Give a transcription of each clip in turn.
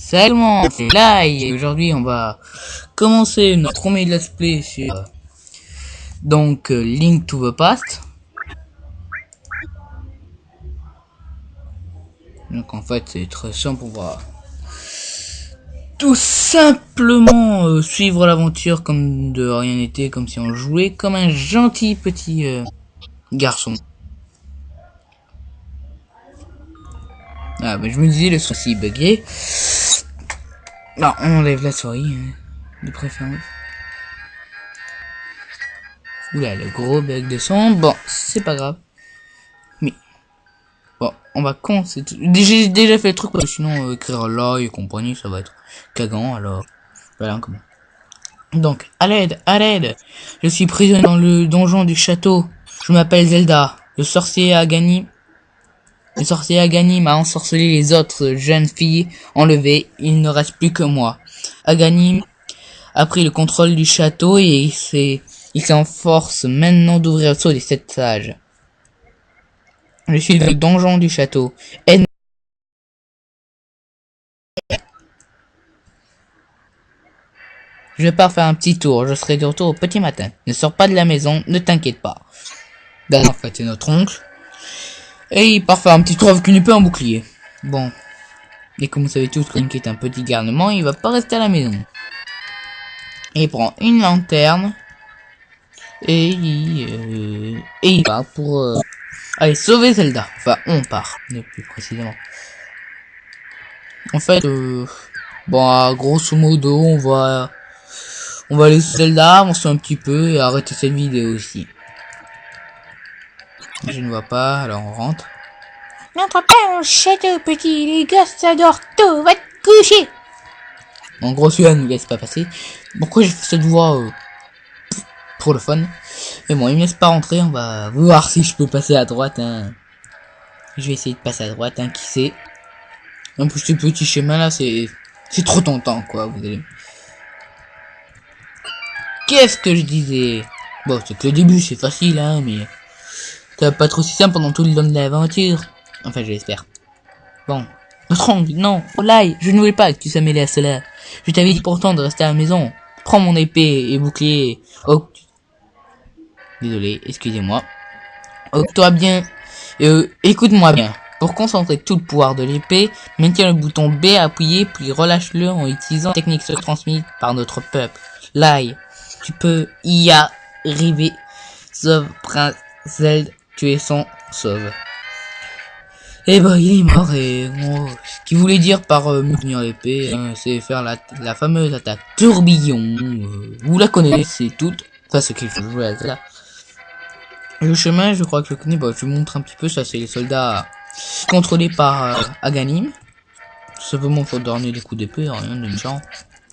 Salut, c'est là et aujourd'hui on va commencer notre premier let's play sur Link to the Past. Donc en fait c'est très simple, on va tout simplement suivre l'aventure comme de rien n'était, comme si on jouait comme un gentil petit garçon. Ah bah je me disais le son si bugué. Non, on enlève la souris de préférence. Oula, le gros bug de son. Bon, c'est pas grave. Mais bon, on va commencer. J'ai déjà fait le truc, parce que sinon écrire là et compagnie, ça va être cagant. Alors voilà comment. Donc, à l'aide. Je suis prisonnier dans le donjon du château. Je m'appelle Zelda. Le sorcier Aghanim m'a ensorcelé les autres jeunes filles enlevées. Il ne reste plus que moi. Aghanim a pris le contrôle du château et il s'enforce maintenant d'ouvrir le sceau des 7 sages. Je suis dans le donjon du château. Je pars faire un petit tour. Je serai de retour au petit matin. Ne sors pas de la maison, ne t'inquiète pas. Ben, en fait, c'est notre oncle. Et il part faire un petit tour avec une épée en bouclier. Bon. Et comme vous savez tous que Link est un petit garnement, il va pas rester à la maison. Et il prend une lanterne. Et il part pour aller sauver Zelda. Enfin, on part, plus précisément. En fait, bon, grosso modo, on va laisser Zelda, avancer un petit peu et arrêter cette vidéo aussi. Je ne vois pas, alors on rentre. N'entre pas au château, petit, les gosses adorent tout, va te coucher. En gros, celui-là ne laisse pas passer. Pourquoi j'ai fait cette voix pour le fun? Mais bon, il me laisse pas rentrer, on va voir si je peux passer à droite, hein. Je vais essayer de passer à droite, hein, qui sait. En plus, ce petit chemin là, c'est trop tentant, quoi, vous allez. Qu'est-ce que je disais? Bon, c'est que le début, c'est facile, hein, mais ça va pas être aussi simple pendant tout le long de l'aventure. Enfin, je l'espère. Bon. Notre oncle, non, Olai, je ne voulais pas que tu sois mêlé à cela. Je t'avais dit pourtant de rester à la maison. Prends mon épée et bouclier. Oh. Désolé, excusez-moi. Occupe-toi bien. Écoute-moi bien. Pour concentrer tout le pouvoir de l'épée, maintiens le bouton B appuyé, puis relâche-le en utilisant la technique transmise par notre peuple. Lai, tu peux y arriver. Sauve Prince Zelda, tu es son sauve. Et bah il est mort et ce qu'il voulait dire par me tenir l'épée, c'est faire la fameuse attaque tourbillon. Vous la connaissez toutes. Enfin c'est qu'il faut jouer à ça. Le chemin je crois que je connais, bah, je vous montre un petit peu, ça c'est les soldats contrôlés par Aghanim. Tout simplement faut donner des coups d'épée, rien de méchant.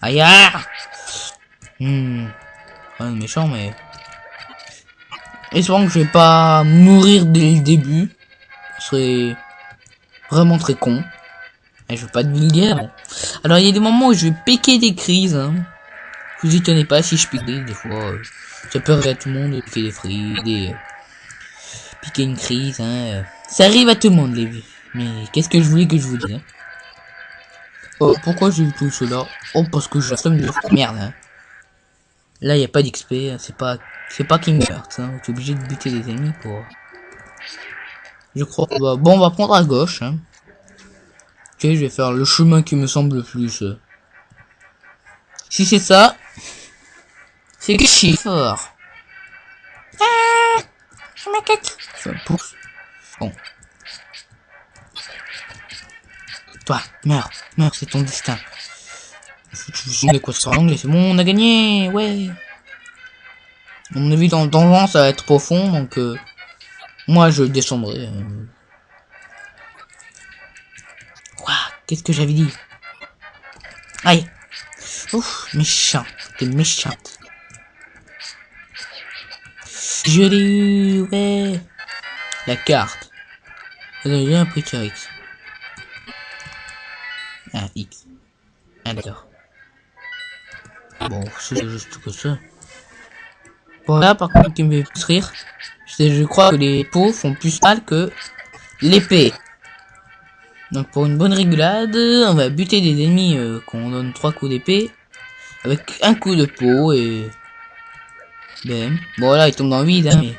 Aïe ah rien de méchant mais... Espérons que je vais pas mourir dès le début. Ce serait vraiment très con. Et je veux pas de vulgaire. Alors il y a des moments où je vais piquer des crises. Hein. Vous y tenez pas si je pique des fois. Ça peut arriver à tout le monde de piquer des frises, piquer une crise. Hein. Ça arrive à tout le monde les vues. Mais qu'est-ce que je voulais que je vous dise hein. Oh, pourquoi j'ai eu tout cela? Oh parce que je somme de merde. Hein. Là il y a pas d'XP. C'est pas King Hearts. Hein. Tu es obligé de buter des ennemis pour... Je crois. Bon on va prendre à gauche. Hein. Ok, je vais faire le chemin qui me semble le plus. Si c'est ça, c'est que je suis fort. Ah, je m'inquiète. Je me pousse. Bon. Toi, meurs, c'est ton destin. Je sais quoi sur l'anglais, c'est bon, on a gagné, ouais. À mon avis, dans le donjon, ça va être profond, donc moi je descendrai. Qu'est-ce que j'avais dit? Aïe. Ouf, méchant. T'es méchante. Je l'ai eu, ouais. La carte. J'ai un prix sur X. Ah, X. Ah, d'accord. Bon, c'est juste que ça. Bon, là, par contre, qui me fait plus rire, je crois que les peaux font plus mal que l'épée. Donc pour une bonne rigolade, on va buter des ennemis qu'on donne 3 coups d'épée avec un coup de peau et bam. Bon là il tombe dans le vide hein, mais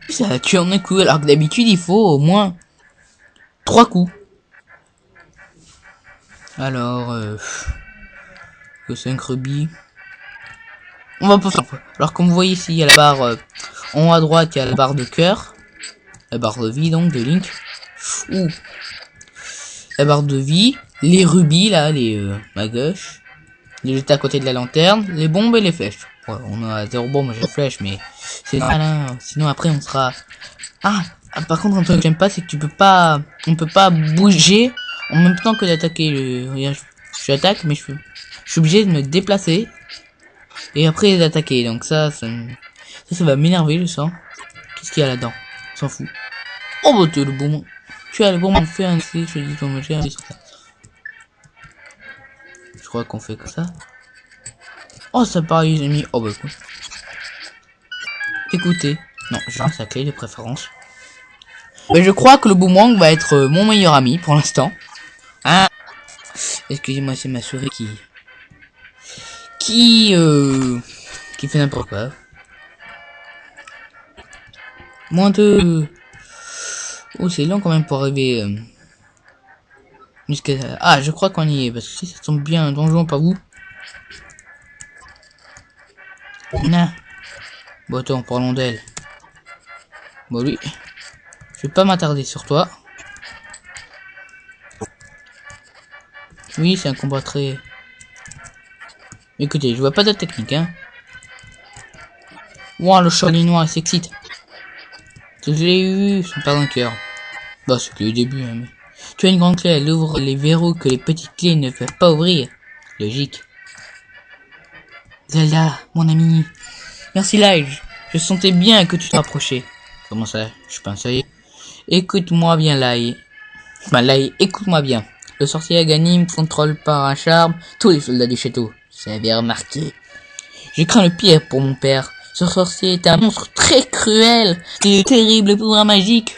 ça a tué en un coup alors que d'habitude il faut au moins 3 coups. Alors que 5 rubis. On va pas faire. Alors comme vous voyez ici il y a la barre en haut à droite, il y a la barre de cœur, la barre de vie donc de Link. Ouh. La barre de vie, les rubis là, les à gauche, les jetés à côté de la lanterne, les bombes et les flèches. Ouais, on a 0 bombes et 0 flèches, mais c'est normal, hein. Sinon après on sera. Par contre un truc que j'aime pas, c'est que on peut pas bouger en même temps que d'attaquer. Regarde, je attaque, mais je suis obligé de me déplacer et après d'attaquer. Donc ça va m'énerver, je sens. Qu'est-ce qu'il y a là-dedans? On s'en fout. Oh bah t'es le bon. Tu as le bon moment, fait un essai, je dis ton j'ai un sur ça. Je crois qu'on fait comme ça. Oh ça pareil les amis. Oh bah écoute. Écoutez. Non, je lance la clé de préférence. Mais je crois que le boomerang va être mon meilleur ami pour l'instant. Hein? Excusez-moi, c'est ma souris qui fait n'importe quoi. Moins de... Oh c'est long quand même pour arriver jusqu'à... Ah je crois qu'on y est parce que si ça tombe bien un donjon pas vous. Non. Bon attends, parlons d'elle. Bon lui, je vais pas m'attarder sur toi. Oui c'est un combat très... Écoutez, je vois pas de technique hein. Ouah le chalinois il s'excite. Je l'ai eu, son père d'un cœur. Bah c'est que le début hein, mais... Tu as une grande clé, elle ouvre les verrous que les petites clés ne peuvent pas ouvrir. Logique. Zelda, mon ami. Merci Lige. Je sentais bien que tu te rapprochais. Comment ça? Je pensais. Écoute-moi bien Lige. Enfin Lige, écoute-moi bien. Le sorcier Ganim contrôle par un charme tous les soldats du château. C'est bien remarqué. Je crains le pire pour mon père. Ce sorcier est un monstre très cruel. Et de terribles pouvoirs magiques.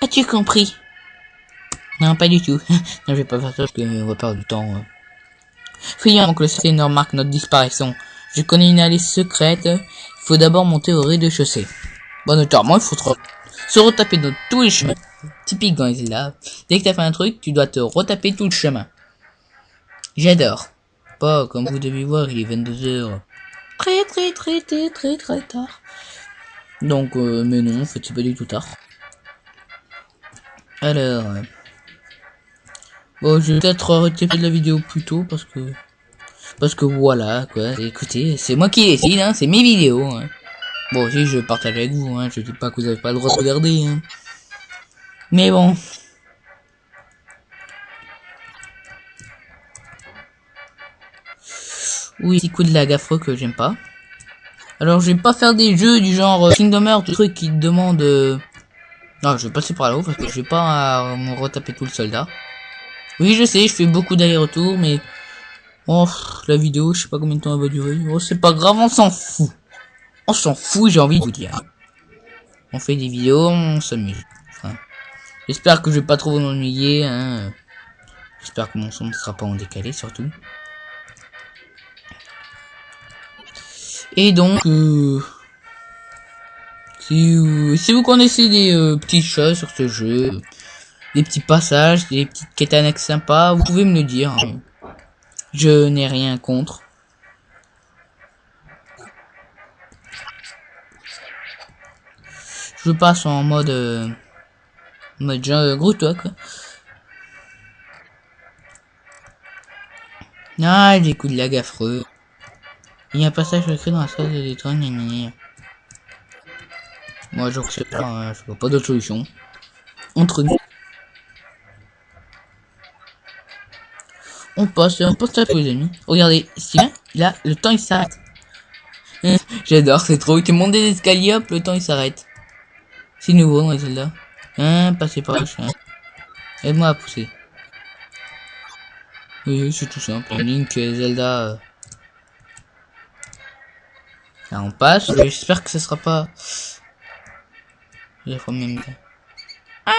As-tu compris? Non, pas du tout. Non, je vais pas faire ça parce qu'on va perdre du temps. Fuyons avant que le sorcier ne remarque notre disparition. Je connais une allée secrète. Il faut d'abord monter au rez-de-chaussée. Bon, notamment, il faut se retaper dans tous les chemins. Typique dans les Zelda. Dès que t'as fait un truc, tu dois te retaper tout le chemin. J'adore. Pas comme vous devez voir, il est 22h. Très tard. Donc, mais non, en fait, c'est pas du tout tard. Alors... Bon, je vais peut-être arrêter de la vidéo plus tôt parce que voilà quoi. Écoutez, c'est moi qui décide, hein, c'est mes vidéos. Hein. Bon, si je partage avec vous, hein, je dis pas que vous avez pas le droit de regarder. Hein. Mais bon. Oui, petit coup de lag affreux que j'aime pas. Alors, je vais pas faire des jeux du genre Kingdom Hearts, des trucs qui demandent. Non, je vais passer par là-haut parce que je vais pas me retaper tout le soldat. Oui, je sais, je fais beaucoup d'allers-retours, mais... Oh, la vidéo, je sais pas combien de temps elle va durer. Oh, c'est pas grave, on s'en fout. On s'en fout, j'ai envie de vous dire. On fait des vidéos, on s'amuse. Enfin, j'espère que je vais pas trop vous ennuyer, hein. J'espère que mon son ne sera pas en décalé, surtout. Et donc, si vous connaissez des petites choses sur ce jeu, des petits passages, des petites quêtes annexes sympas, vous pouvez me le dire. Hein. Je n'ai rien contre. Je passe en mode genre gros toi quoi. Ah, des coups de lag affreux. Il y a un passage secret dans la salle de détruire. Moi je sais pas, hein, je vois pas d'autre solution. Entre nous. On passe à tous les amis. Regardez, ici, là, le temps il s'arrête. J'adore, c'est trop. Tu montes des escaliers, hop, le temps il s'arrête. C'est nouveau dans les Zelda. Hein, passer par le chien. Aide-moi à pousser. Oui, c'est tout simple. Link et Zelda. Là, on passe. J'espère que ce sera pas. La fois même temps. Ah,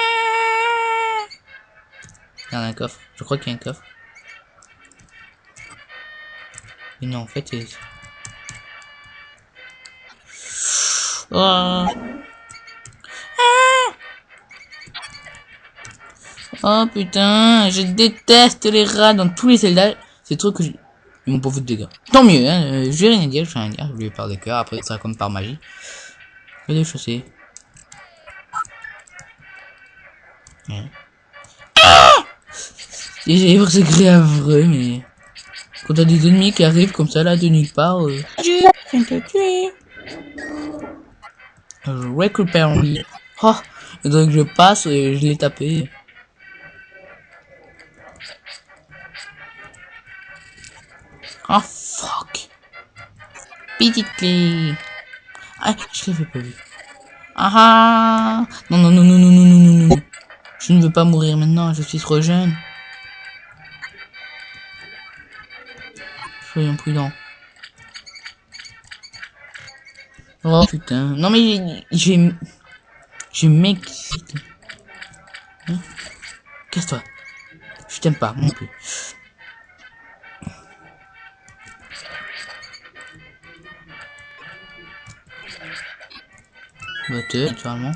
Il y a un coffre. Je crois qu'il y a un coffre. Mais non, en fait, c'est... Oh. Oh putain, je déteste les rats dans tous les Zelda. C'est trop que ils m'ont pas fait de dégâts. Tant mieux, hein. Je vais rien dire, je vais rien dire. Je lui ai peur des cœurs, après ça comme par magie. Je vais les chasser. Ouais. Ah, c'est grave, mais... Quand t'as des ennemis qui arrivent comme ça là de nulle part, Je viens te tuer. je récupère en vie. Oh, il faudrait que je passe et je l'ai tapé. Oh fuck. Petite clé. Ah, je l'avais pas vu. Ah ah. Non, non, non, non, non, non, non, non, non. Je ne veux pas mourir maintenant, je suis trop jeune. Soyons prudents. Oh putain. Non mais j'ai m'excite. Hein? Casse-toi. Je t'aime pas non plus. Batteur, naturellement.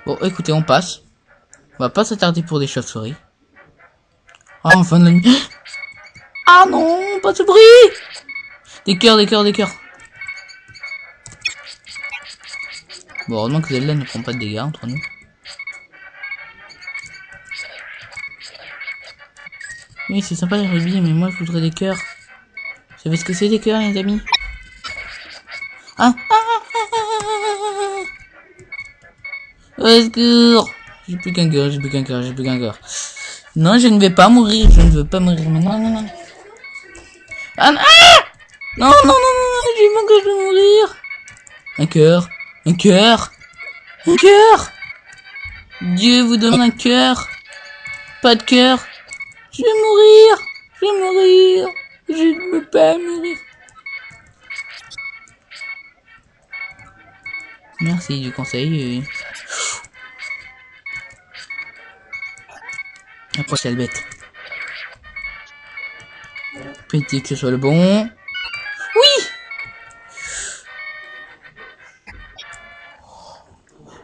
Bon, écoutez, on passe. On va pas s'attarder pour des chauves-souris. Ah, enfin de la nuit. Ah non, pas ce bruit. Des cœurs, des cœurs, des cœurs. Bon, heureusement que Zelda ne prend pas de dégâts entre nous. Oui, c'est sympa les rubis, mais moi je voudrais des cœurs. Vous savez ce que c'est des cœurs, les amis? Ah, au secours. J'ai plus qu'un cœur, j'ai plus qu'un cœur, j'ai plus qu'un cœur. Non, je ne vais pas mourir, je ne veux pas mourir maintenant, non, non. Ah, non, non, non, non, non, j'ai manqué de mourir. Un cœur, un cœur, un cœur. Dieu vous donne un cœur. Pas de cœur. Je vais mourir, je vais mourir. Je ne veux pas mourir. Merci du conseil. Après c'est le bête. Petit que ce soit le bon. Oui.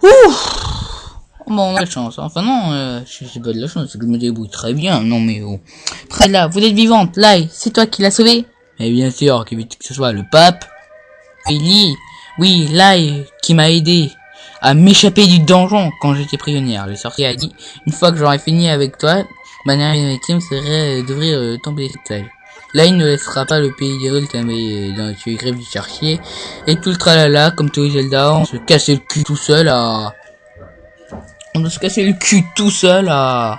Ouf. Bon, on a de chance. Enfin non, j'ai pas de la chance, c'est que je me débrouille très bien. Non mais oh. Après là, vous êtes vivante. Là, c'est toi qui l'as sauvé. Mais bien sûr, que ce soit le pape. Ellie. Oui, là, qui m'a aidé à m'échapper du donjon quand j'étais prisonnière. Le sorcier a dit, une fois que j'aurai fini avec toi, ma dernière victime serait d'ouvrir tomber cette salle. Là, il ne laissera pas le pays d'Hyrule tomber dans les griffes du sorcier. Et tout le tralala, comme tous les Zelda, on se cassait le cul tout seul à... On doit se casser le cul tout seul à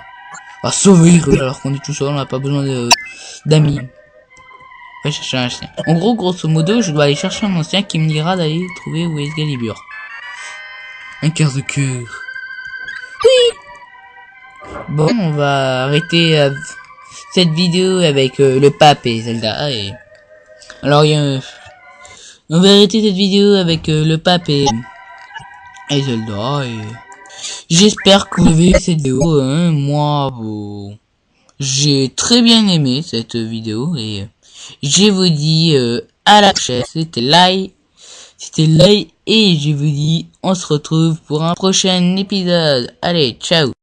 sauver Hyrule, alors qu'on est tout seul, on n'a pas besoin d'amis. Ouais, chercher un chien. En gros, grosso modo, je dois aller chercher un ancien qui me dira d'aller trouver où est Excalibur. Un quart de cœur. Oui. Bon, on va arrêter cette vidéo avec le pape et Zelda. Et... alors, on va arrêter cette vidéo avec le pape et Zelda. Et j'espère que vous avez aimé cette vidéo. Hein. Moi, j'ai très bien aimé cette vidéo et je vous dis à la prochaine. C'était Lai et je vous dis on se retrouve pour un prochain épisode. Allez, ciao.